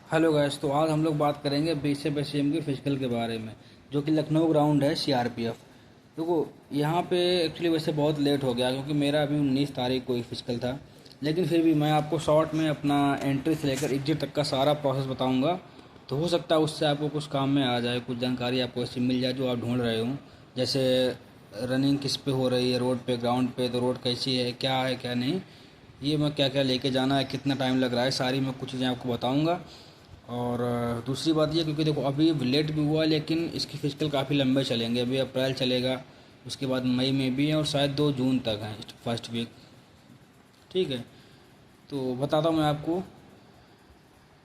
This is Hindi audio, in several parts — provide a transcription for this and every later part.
Hello guys. तो आज हम लोग बात करेंगे BCM के फिजिकल के बारे में, जो कि लखनऊ ग्राउंड है CRPF। देखो, यहाँ पे एक्चुअली वैसे बहुत लेट हो गया क्योंकि मेरा अभी 19 तारीख को ही फिजिकल था, लेकिन फिर भी मैं आपको शॉर्ट में अपना एंट्री से लेकर एग्जिट तक का सारा प्रोसेस बताऊँगा। तो हो सकता है उससे आपको कुछ काम में आ जाए, कुछ जानकारी आपको ऐसी मिल जाए जो आप ढूंढ रहे हो। जैसे रनिंग किस पे हो रही है, रोड पे, ग्राउंड पे, तो रोड कैसी है क्या नहीं, ये मैं क्या क्या लेके जाना है, कितना टाइम लग रहा है, सारी मैं कुछ चीज़ें आपको बताऊंगा। और दूसरी बात ये, क्योंकि देखो अभी लेट भी हुआ लेकिन इसकी फिजिकल काफ़ी लंबे चलेंगे। अभी अप्रैल चलेगा, उसके बाद मई में भी है, और शायद 2 जून तक है फर्स्ट वीक। ठीक है, तो बताता हूँ मैं आपको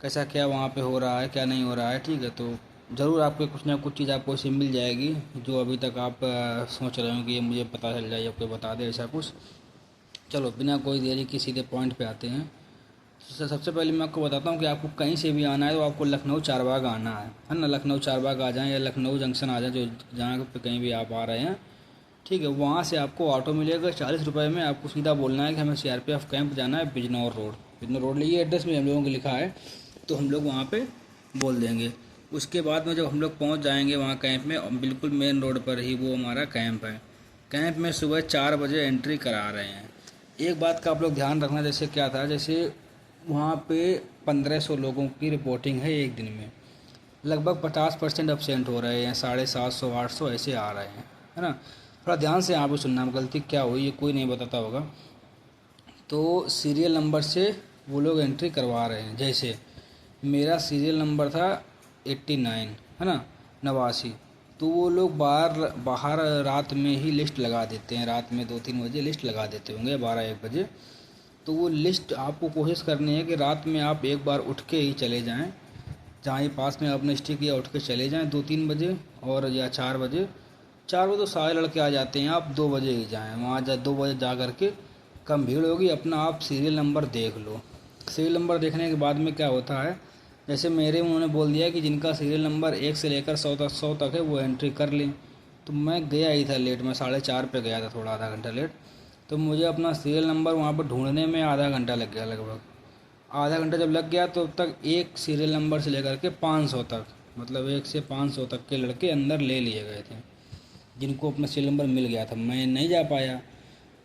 कैसा क्या वहाँ पे हो रहा है, क्या नहीं हो रहा है। ठीक है, तो ज़रूर आपको कुछ ना कुछ चीज़ आपको इससे मिल जाएगी जो अभी तक आप सोच रहे हो कि ये मुझे पता चल जाए, आपको बता दे ऐसा कुछ। चलो बिना कोई देरी के सीधे पॉइंट पे आते हैं। सबसे पहले मैं आपको बताता हूँ कि आपको कहीं से भी आना है तो आपको लखनऊ चारबाग आना है ना। लखनऊ चारबाग आ जाएं या लखनऊ जंक्शन आ जाएं, जो जहाँ पे कहीं भी आप आ रहे हैं। ठीक है, वहाँ से आपको ऑटो मिलेगा 40 रुपये में। आपको सीधा बोलना है कि हमें CRPF कैंप जाना है, बिजनौर रोड। बिजनौर रोड, ये एड्रेस में हम लोगों को लिखा है, तो हम लोग वहाँ पे बोल देंगे। उसके बाद में जब हम लोग पहुँच जाएंगे वहाँ कैंप में, बिल्कुल मेन रोड पर ही वो हमारा कैंप है। कैंप में सुबह 4 बजे एंट्री करा रहे हैं। एक बात का आप लोग ध्यान रखना, जैसे क्या था, जैसे वहाँ पे 1500 लोगों की रिपोर्टिंग है एक दिन में। लगभग 50% अब्सेंट हो रहे हैं, 750 800 ऐसे आ रहे हैं, है ना। थोड़ा ध्यान से यहाँ पे सुनना, गलती क्या हुई ये कोई नहीं बताता होगा। तो सीरियल नंबर से वो लोग एंट्री करवा रहे हैं। जैसे मेरा सीरियल नंबर था 89, है ना, 89। तो वो लोग बाहर बाहर रात में ही लिस्ट लगा देते हैं, रात में 2-3 बजे लिस्ट लगा देते होंगे, 12-1 बजे। तो वो लिस्ट आपको कोशिश करनी है कि रात में आप एक बार उठ के ही चले जाएं, जहाँ ही पास में आपने स्टे किया उठ के चले जाएं 2-3 बजे, और या 4 बजे। 4 बजे तो सारे लड़के आ जाते हैं, आप 2 बजे ही जाएं वहाँ। 2 बजे जा कर के कम भीड़ होगी, अपना आप सीरियल नंबर देख लो। सीरियल नंबर देखने के बाद में क्या होता है, जैसे मेरे उन्होंने बोल दिया कि जिनका सीरियल नंबर 1 से लेकर 100 तक है वो एंट्री कर लें। तो मैं गया ही था लेट, मैं 4:30 पे गया था, थोड़ा आधा घंटा लेट। तो मुझे अपना सीरियल नंबर वहाँ पर ढूंढने में आधा घंटा लग गया लगभग। आधा घंटा जब लग गया तो तब तक एक सीरियल नंबर से लेकर के 500 तक, मतलब 1 से 500 तक के लड़के अंदर ले लिए गए थे, जिनको अपना सीरियल नंबर मिल गया था। मैं नहीं जा पाया,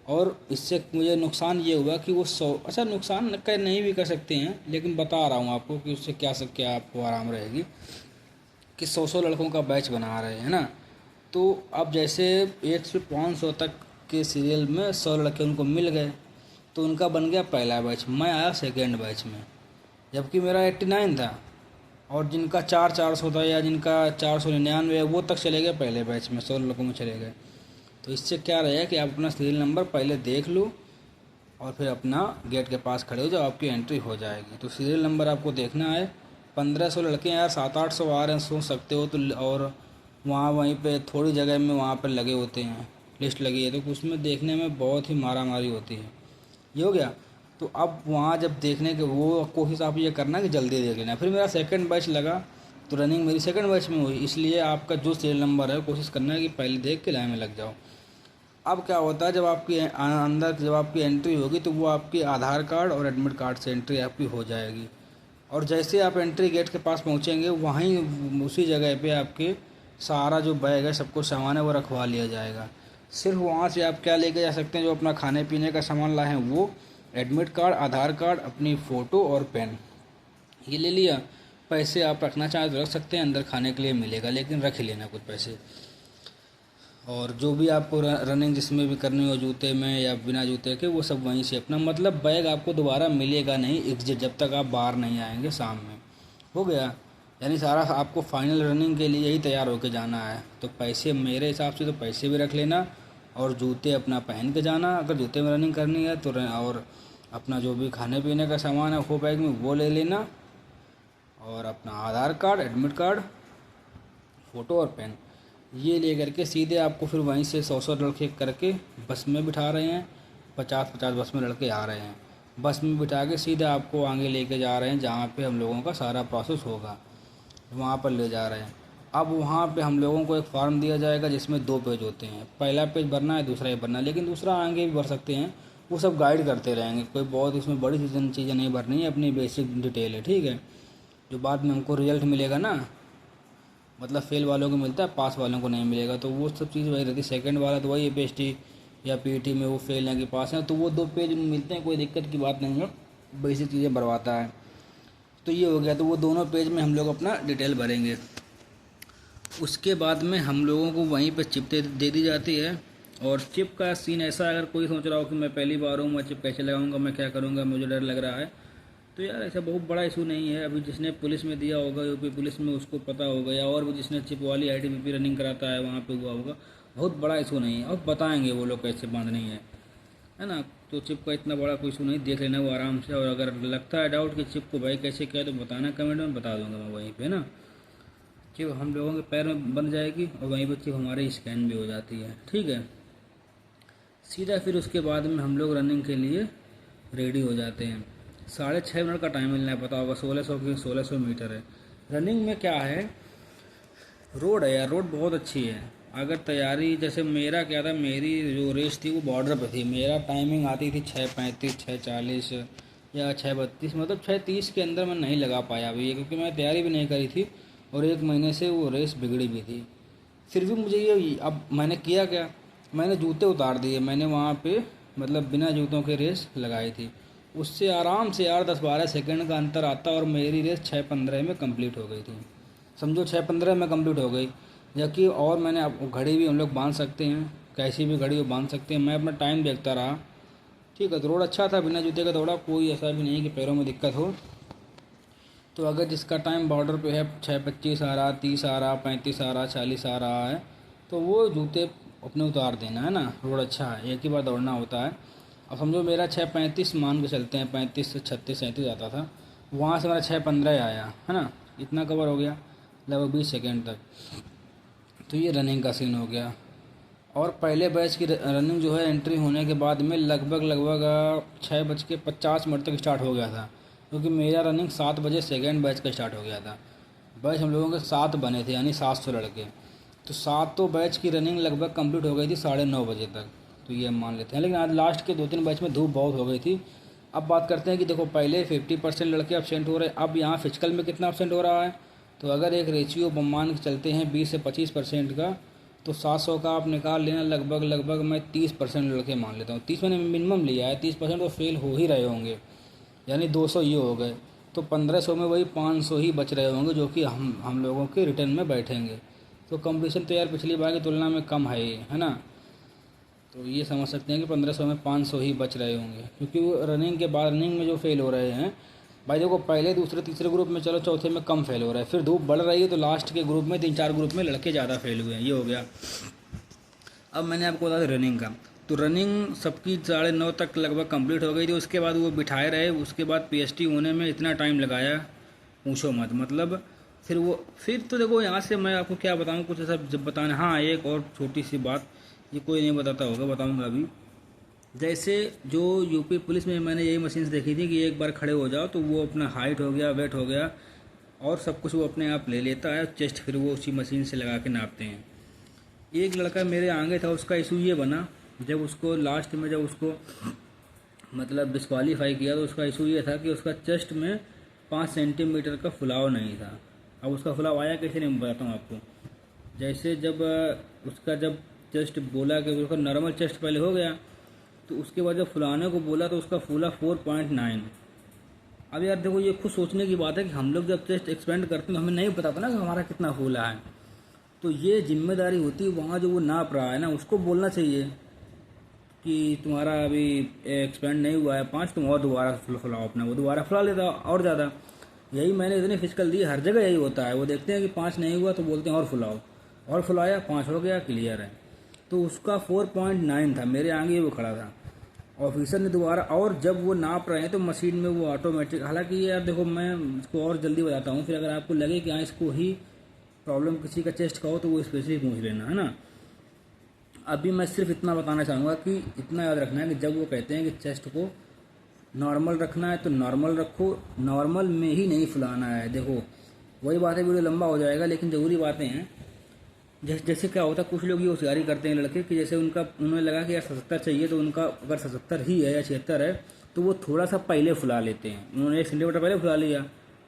और इससे मुझे नुकसान ये हुआ कि वो 100, अच्छा नुकसान कर नहीं भी कर सकते हैं, लेकिन बता रहा हूँ आपको कि उससे क्या आपको आराम रहेगी, कि 100 लड़कों का बैच बना रहे हैं ना। तो अब जैसे 1 से 500 तक के सीरियल में 100 लड़के उनको मिल गए, तो उनका बन गया पहला बैच। मैं आया सेकेंड बैच में, जबकि मेरा 89 था, और जिनका 400 था या जिनका 499 है वो तक चले गए पहले बैच में, 100 लड़कों में चले गए। तो इससे क्या रहेगा कि आप अपना सीरियल नंबर पहले देख लो और फिर अपना गेट के पास खड़े हो जाओ, आपकी एंट्री हो जाएगी। तो सीरियल नंबर आपको देखना है। 1500 लड़के यार, 700-800 आ रहे हैं, सोच सकते हो। तो और वहाँ वहीं पे थोड़ी जगह में वहाँ पर लगे होते हैं, लिस्ट लगी है, तो उसमें देखने में बहुत ही मारा मारी होती है। ये हो गया। तो अब वहाँ जब देखने के वो कोशिश आप ये करना कि जल्दी देख लेना। फिर मेरा सेकंड बैच लगा, तो रनिंग मेरी सेकंड बैच में हुई। इसलिए आपका जो सीरियल नंबर है कोशिश करना है कि पहले देख के लाइन में लग जाओ। अब क्या होता है, जब आपकी अंदर जब आपकी एंट्री होगी तो वो आपकी आधार कार्ड और एडमिट कार्ड से एंट्री आपकी हो जाएगी। और जैसे आप एंट्री गेट के पास पहुंचेंगे, वहीं उसी जगह पे आपके सारा जो बैग है, सब कुछ सामान है, वो रखवा लिया जाएगा। सिर्फ वहाँ से आप क्या लेके जा सकते हैं, जो अपना खाने पीने का सामान लाए हैं वो, एडमिट कार्ड, आधार कार्ड, अपनी फ़ोटो और पेन, ये ले लिया। पैसे आप रखना चाहें तो रख सकते हैं, अंदर खाने के लिए मिलेगा, लेकिन रख ही लेना कुछ पैसे। और जो भी आपको रनिंग जिसमें भी करनी हो, जूते में या बिना जूते के, वो सब वहीं से अपना, मतलब बैग आपको दोबारा मिलेगा नहीं एग्जिट, जब तक आप बाहर नहीं आएंगे शाम में। हो गया, यानी सारा आपको फाइनल रनिंग के लिए ही तैयार होके जाना है। तो पैसे मेरे हिसाब से तो पैसे भी रख लेना, और जूते अपना पहन के जाना अगर जूते में रनिंग करनी है तो। और अपना जो भी खाने पीने का सामान है वो बैग में वो ले लेना, और अपना आधार कार्ड, एडमिट कार्ड, फ़ोटो और पेन, ये ले करके सीधे आपको फिर वहीं से 100 लड़के करके बस में बिठा रहे हैं। 50-50 बस में लड़के आ रहे हैं, बस में बिठा के सीधे आपको आगे लेके जा रहे हैं, जहाँ पे हम लोगों का सारा प्रोसेस होगा, वहाँ पर ले जा रहे हैं। अब वहाँ पे हम लोगों को एक फॉर्म दिया जाएगा जिसमें 2 पेज होते हैं। पहला पेज भरना है, दूसरा ही भरना है, लेकिन दूसरा आगे भी भर सकते हैं, वो सब गाइड करते रहेंगे। कोई बहुत इसमें बड़ी चीज़ें नहीं भरनी है, अपनी बेसिक डिटेल है, ठीक है। जो बाद में हमको रिजल्ट मिलेगा ना, मतलब फेल वालों को मिलता है, पास वालों को नहीं मिलेगा, तो वो सब चीज़ वही रहती है। सेकंड वाला तो वही पीएचडी या पीईटी में वो फेल हैं कि पास हैं, तो वो 2 पेज मिलते हैं, कोई दिक्कत की बात नहीं है, बेसिक चीज़ें भरवाता है। तो ये हो गया, तो वो दोनों पेज में हम लोग अपना डिटेल भरेंगे। उसके बाद में हम लोगों को वहीं पे चिप दे दी जाती है। और चिप का सीन ऐसा, अगर कोई सोच रहा हो कि मैं पहली बार हूँ, मैं चिप कैसे लगाऊंगा, मैं क्या करूँगा, मुझे डर लग रहा है, तो यार ऐसा बहुत बड़ा इशू नहीं है। अभी जिसने पुलिस में दिया होगा, यूपी पुलिस में, उसको पता होगा, या और भी जिसने चिप वाली आईटीबीपी रनिंग कराता है वहाँ पे हुआ होगा, बहुत बड़ा इशू नहीं है। और बताएंगे वो लोग कैसे बांधनी है ना। तो चिप का इतना बड़ा कोई इशू नहीं, देख लेना वो आराम से। और अगर लगता है डाउट कि चिप को भाई कैसे क्या, तो बताना कमेंट में, बता दूंगा मैं वहीं पे ना। चिप हम लोगों के पैर में बन जाएगी और वहीं पर चिप हमारे स्कैन भी हो जाती है, ठीक है। सीधा फिर उसके बाद में हम लोग रनिंग के लिए रेडी हो जाते हैं। 6.5 मिनट का टाइम मिलना है, पता होगा 1600 मीटर है। रनिंग में क्या है, रोड है यार, रोड बहुत अच्छी है। अगर तैयारी, जैसे मेरा क्या था, मेरी जो रेस थी वो बॉर्डर पे थी, मेरा टाइमिंग आती थी 6:35, 6:40 या 6:32, मतलब 6:30 के अंदर मैं नहीं लगा पाया अभी, क्योंकि मैं तैयारी भी नहीं करी थी और 1 महीने से वो रेस बिगड़ी भी थी। फिर भी मुझे ये, अब मैंने किया क्या, मैंने जूते उतार दिए, मैंने वहाँ पे मतलब बिना जूतों के रेस लगाई थी। उससे आराम से यार 10-12 सेकंड का अंतर आता, और मेरी रेस 6:15 में कंप्लीट हो गई थी। समझो 6:15 में कंप्लीट हो गई। जबकि और मैंने, अब घड़ी भी हम लोग बांध सकते हैं, कैसी भी घड़ी वो बांध सकते हैं, मैं अपना टाइम देखता रहा, ठीक है। तो रोड अच्छा था, बिना जूते का दौड़ा, कोई ऐसा भी नहीं कि पैरों में दिक्कत हो। तो अगर जिसका टाइम बॉर्डर पे है 6:25 आ रहा, 30 आ रहा, 35 आ रहा, 40 आ रहा है, तो वो जूते अपने उतार देना है ना। रोड अच्छा है, एक ही बार दौड़ना होता है। अब समझो मेरा 6:35 मान के चलते हैं, 35 से 36 37 आता था, वहाँ से मेरा 6:15 आया है ना, इतना कवर हो गया लगभग 20 सेकेंड तक। तो ये रनिंग का सीन हो गया। और पहले बैच की रनिंग जो है, एंट्री होने के बाद में लगभग 6:50 तक स्टार्ट हो गया था, क्योंकि मेरा रनिंग 7 बजे सेकेंड बैच का स्टार्ट हो गया था। बैच हम लोगों के 7 बने थे, यानी 700 लड़के। तो 7 बैच की रनिंग लगभग कंप्लीट हो गई थी 9:30 बजे तक, तो ये हम मान लेते हैं। लेकिन आज लास्ट के 2-3 बैच में धूप बहुत हो गई थी। अब बात करते हैं कि देखो, पहले 50% लड़के एब्सेंट हो रहे, अब यहाँ फिजिकल में कितना एब्सेंट हो रहा है। तो अगर एक रेशियो मान के चलते हैं 20 से 25% का, तो 700 का आप निकाल लेना, लगभग मैं 30% लड़के मान लेता हूँ। 30 मैंने मिनिमम लिया है, 30% तो फेल हो ही रहे होंगे, यानी 200 ये हो गए। तो 1500 में वही 500 ही बच रहे होंगे, जो कि हम लोगों के रिटर्न में बैठेंगे। तो कंपटीशन तो यार पिछली बार की तुलना में कम है ना। तो ये समझ सकते हैं कि 1500 में 500 ही बच रहे होंगे, क्योंकि वो रनिंग के बाद, रनिंग में जो फेल हो रहे हैं भाई, देखो पहले दूसरे तीसरे ग्रुप में चलो, चौथे में कम फेल हो रहा है, फिर धूप बढ़ रही है, तो लास्ट के ग्रुप में 3-4 ग्रुप में लड़के ज़्यादा फेल हुए हैं, ये हो गया। अब मैंने आपको बता दिया रनिंग का, तो रनिंग सबकी 9:30 तक लगभग कंप्लीट हो गई थी। उसके बाद वो बिठाए रहे, उसके बाद पीएचडी होने में इतना टाइम लगाया, पूछो मत। मतलब फिर तो देखो, यहाँ से मैं आपको क्या बताऊँ, कुछ ऐसा जब बताना। हाँ, एक और छोटी सी बात, ये कोई नहीं बताता होगा, बताऊँगा अभी। जैसे जो यूपी पुलिस में मैंने यही मशीन देखी थी कि एक बार खड़े हो जाओ तो वो अपना हाइट हो गया, वेट हो गया, और सब कुछ वो अपने आप ले लेता है, चेस्ट फिर वो उसी मशीन से लगा के नापते हैं। एक लड़का मेरे आगे था, उसका इशू ये बना, जब उसको लास्ट में, जब उसको मतलब डिस्क्वालीफाई किया, तो उसका इशू ये था कि उसका चेस्ट में 5 सेंटीमीटर का फुलाव नहीं था। अब उसका फुलाव आया कैसे, नहीं बताता हूँ आपको। जैसे जब चेस्ट बोला कि उसका नॉर्मल चेस्ट पहले हो गया, तो उसके बाद जब फुलाने को बोला तो उसका फूला 4.9। अब यार देखो, ये खुद सोचने की बात है कि हम लोग जब चेस्ट एक्सपेंड करते हैं तो हमें नहीं पता था ना कि हमारा कितना फूला है। तो ये जिम्मेदारी होती है वहाँ जो वो नाप रहा है ना, उसको बोलना चाहिए कि तुम्हारा अभी एक्सपेंड नहीं हुआ है 5, तुम और दोबारा फुलाओ अपना। वो दोबारा फुला लेता और ज़्यादा। यही मैंने इतने फिजिकल दी, हर जगह यही होता है। वो देखते हैं कि 5 नहीं हुआ तो बोलते हैं और फुलाओ, और फुलाया, 5 हो गया, क्लियर है। तो उसका 4.9 था, मेरे आगे वो खड़ा था। ऑफिसर ने दोबारा, और जब वो नाप रहे हैं तो मशीन में वो ऑटोमेटिक, हालांकि ये यार देखो, मैं इसको और जल्दी बताता हूँ, फिर अगर आपको लगे कि हाँ इसको ही प्रॉब्लम किसी का चेस्ट का हो तो वो स्पेशली पूछ लेना, है ना। अभी मैं सिर्फ इतना बताना चाहूँगा कि इतना याद रखना है कि जब वो कहते हैं कि चेस्ट को नॉर्मल रखना है तो नॉर्मल रखो, नॉर्मल में ही नहीं फुलाना है। देखो वही बात है, वीडियो लंबा हो जाएगा, लेकिन ज़रूरी बातें हैं। जैसे क्या होता है, कुछ लोग ये होशियारी करते हैं लड़के कि जैसे उन्हें लगा कि यार 77 चाहिए, तो उनका अगर 77 ही है या 76 है तो वो थोड़ा सा पहले फुला लेते हैं। उन्होंने 1 सेंटीमीटर पहले फुला लिया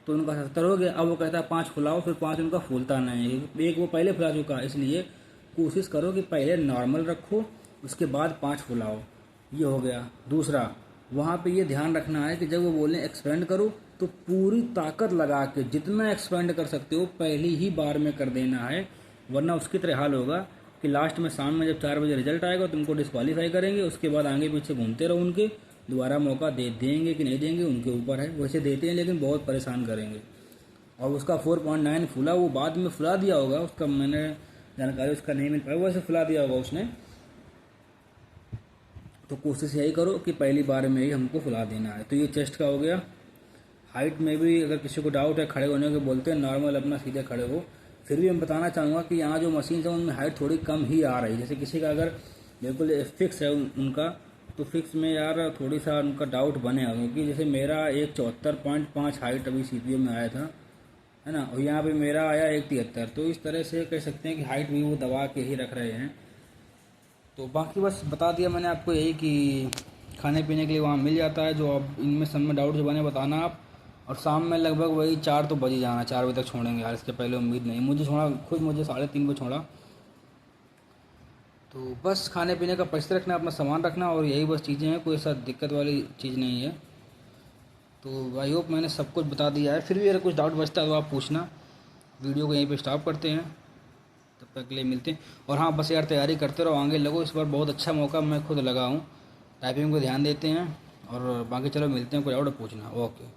तो उनका 70 हो गया। अब वो कहता है 5 फुलाओ, फिर 5 उनका फूलता नहीं है, एक वो पहले फुला चुका है। इसलिए कोशिश करो कि पहले नॉर्मल रखो, उसके बाद 5 फुलाओ। ये हो गया। दूसरा, वहाँ पे ये ध्यान रखना है कि जब वो बोलें एक्सपेंड करो तो पूरी ताकत लगा के जितना एक्सपेंड कर सकते हो पहली ही बार में कर देना है, वरना उसकी तरह हाल होगा कि लास्ट में शाम में जब 4 बजे रिजल्ट आएगा तुमको डिस्क्वालीफाई करेंगे। उसके बाद आगे पीछे घूमते रहो उनके, दोबारा मौका देंगे कि नहीं देंगे उनके ऊपर है। वैसे देते हैं लेकिन बहुत परेशान करेंगे। और उसका 4.9 फूला, वो बाद में फुला दिया होगा, उसका मैंने जानकारी उसका नहीं मिल पाया, वैसे फुला दिया होगा उसने। तो कोशिश यही करो कि पहली बार में ही हमको फुला देना है। तो ये चेस्ट का हो गया। हाइट में भी अगर किसी को डाउट है, खड़े होने के बोलते हैं, नॉर्मल अपना सीधे खड़े हो। फिर भी मैं बताना चाहूँगा कि यहाँ जो मशीन है उनमें हाइट थोड़ी कम ही आ रही है। जैसे किसी का अगर बिल्कुल फिक्स है उनका, तो फिक्स में यार थोड़ी सा उनका डाउट बनेगा, क्योंकि जैसे मेरा 174.5 हाइट अभी CPU में आया था, है ना, और यहाँ पे मेरा आया 173। तो इस तरह से कह सकते हैं कि हाइट भी वो दबा के ही रख रहे हैं। तो बाकी बस बता दिया मैंने आपको यही कि खाने पीने के लिए वहाँ मिल जाता है। जो अब इनमें सब में डाउट जो बने बताना आप। और शाम में लगभग वही 4 तो बज ही जाना, 4 बजे तक छोड़ेंगे यार, इसके पहले उम्मीद नहीं। मुझे छोड़ा खुद, मुझे 3:30 बजे छोड़ा। तो बस खाने पीने का परिचय रखना, अपना सामान रखना, और यही बस चीज़ें हैं, कोई ऐसा दिक्कत वाली चीज़ नहीं है। तो आई होप मैंने सब कुछ बता दिया है। फिर भी अगर कुछ डाउट बचता है तो आप पूछना। वीडियो को यहीं पे स्टॉप करते हैं, तब तक के लिए मिलते हैं। और हाँ बस यार तैयारी करते रहो, आगे लगो। इस बार बहुत अच्छा मौका मैं खुद लगा हूँ। टाइपिंग को ध्यान देते हैं, और बाकी चलो मिलते हैं, कोई डाउट पूछना। ओके।